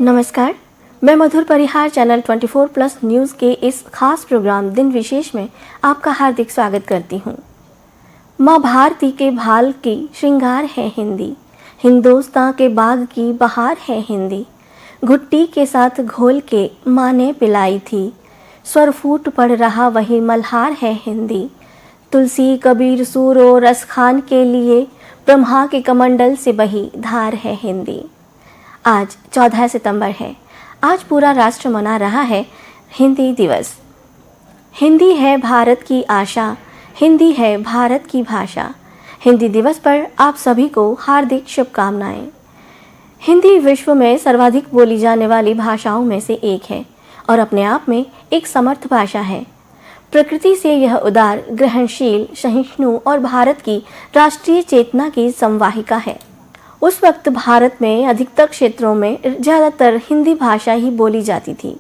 नमस्कार, मैं मधुर परिहार channel 24 plus news के इस खास प्रोग्राम दिन विशेष में आपका हार्दिक स्वागत करती हूँ। माँ भारती के भाल की श्रृंगार है हिंदी, हिंदुस्तान के बाग की बहार है हिंदी। घुट्टी के साथ घोल के माँ ने पिलाई थी, स्वर फूट पड़ रहा वही मल्हार है हिंदी। तुलसी कबीर सूरो रस खान के लिए ब्रह्मा के कमंडल से बही धार है हिंदी। आज 14 सितंबर है। आज पूरा राष्ट्र मना रहा है हिंदी दिवस। हिंदी है भारत की आशा, हिंदी है भारत की भाषा। हिंदी दिवस पर आप सभी को हार्दिक शुभकामनाएं। हिंदी विश्व में सर्वाधिक बोली जाने वाली भाषाओं में से एक है और अपने आप में एक समर्थ भाषा है। प्रकृति से यह उदार, ग्रहणशील, सहिष्णु और भारत की राष्ट्रीय चेतना की संवाहिका है। उस वक्त भारत में अधिकतर क्षेत्रों में ज़्यादातर हिंदी भाषा ही बोली जाती थी।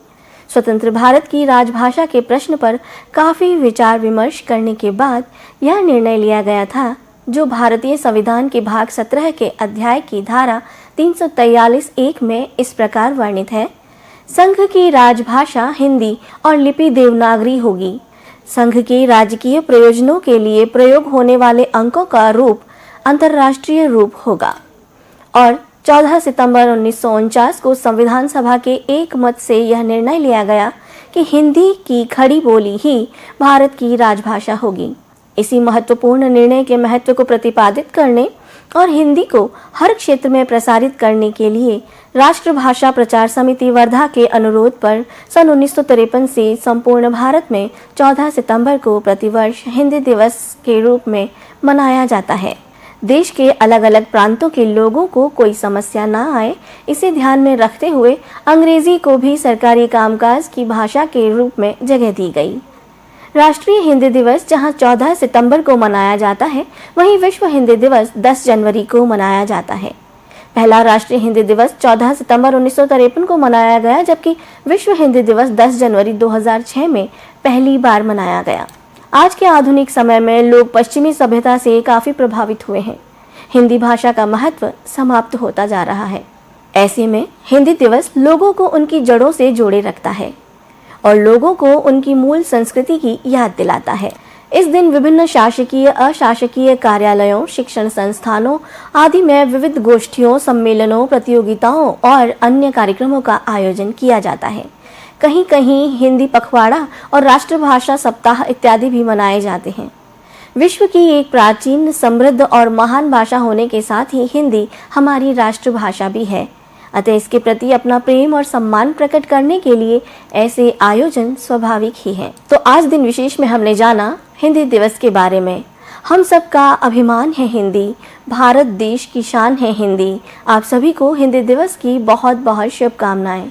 स्वतंत्र भारत की राजभाषा के प्रश्न पर काफ़ी विचार विमर्श करने के बाद यह निर्णय लिया गया था, जो भारतीय संविधान के भाग 17 के अध्याय की धारा 343(1) में इस प्रकार वर्णित है। संघ की राजभाषा हिंदी और लिपि देवनागरी होगी। संघ के राजकीय प्रयोजनों के लिए प्रयोग होने वाले अंकों का रूप अंतर्राष्ट्रीय रूप होगा। और 14 सितंबर 1949 को संविधान सभा के एक मत से यह निर्णय लिया गया कि हिंदी की खड़ी बोली ही भारत की राजभाषा होगी। इसी महत्वपूर्ण निर्णय के महत्व को प्रतिपादित करने और हिंदी को हर क्षेत्र में प्रसारित करने के लिए राष्ट्रभाषा प्रचार समिति वर्धा के अनुरोध पर सन 1953 से संपूर्ण भारत में 14 सितंबर को प्रतिवर्ष हिंदी दिवस के रूप में मनाया जाता है। देश के अलग अलग प्रांतों के लोगों को कोई समस्या न आए, इसे ध्यान में रखते हुए अंग्रेजी को भी सरकारी कामकाज की भाषा के रूप में जगह दी गई। राष्ट्रीय हिंदी दिवस जहां 14 सितंबर को मनाया जाता है, वहीं विश्व हिंदी दिवस 10 जनवरी को मनाया जाता है। पहला राष्ट्रीय हिंदी दिवस 14 सितंबर 1953 को मनाया गया, जबकि विश्व हिंदी दिवस 10 जनवरी 2006 में पहली बार मनाया गया। आज के आधुनिक समय में लोग पश्चिमी सभ्यता से काफ़ी प्रभावित हुए हैं। हिंदी भाषा का महत्व समाप्त होता जा रहा है। ऐसे में हिंदी दिवस लोगों को उनकी जड़ों से जोड़े रखता है और लोगों को उनकी मूल संस्कृति की याद दिलाता है। इस दिन विभिन्न शासकीय, अशासकीय कार्यालयों, शिक्षण संस्थानों आदि में विविध गोष्ठियों, सम्मेलनों, प्रतियोगिताओं और अन्य कार्यक्रमों का आयोजन किया जाता है। कहीं कहीं हिंदी पखवाड़ा और राष्ट्रभाषा सप्ताह इत्यादि भी मनाए जाते हैं। विश्व की एक प्राचीन, समृद्ध और महान भाषा होने के साथ ही हिंदी हमारी राष्ट्रभाषा भी है। अतः इसके प्रति अपना प्रेम और सम्मान प्रकट करने के लिए ऐसे आयोजन स्वाभाविक ही हैं। तो आज दिन विशेष में हमने जाना हिंदी दिवस के बारे में। हम सबका अभिमान है हिंदी, भारत देश की शान है हिंदी। आप सभी को हिंदी दिवस की बहुत बहुत शुभकामनाएं।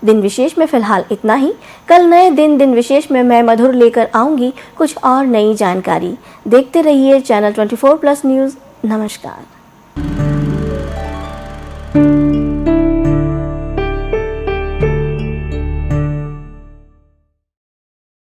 दिन विशेष में फिलहाल इतना ही। कल नए दिन विशेष में मैं मधुर लेकर आऊंगी कुछ और नई जानकारी। देखते रहिए चैनल 24 प्लस न्यूज़। नमस्कार।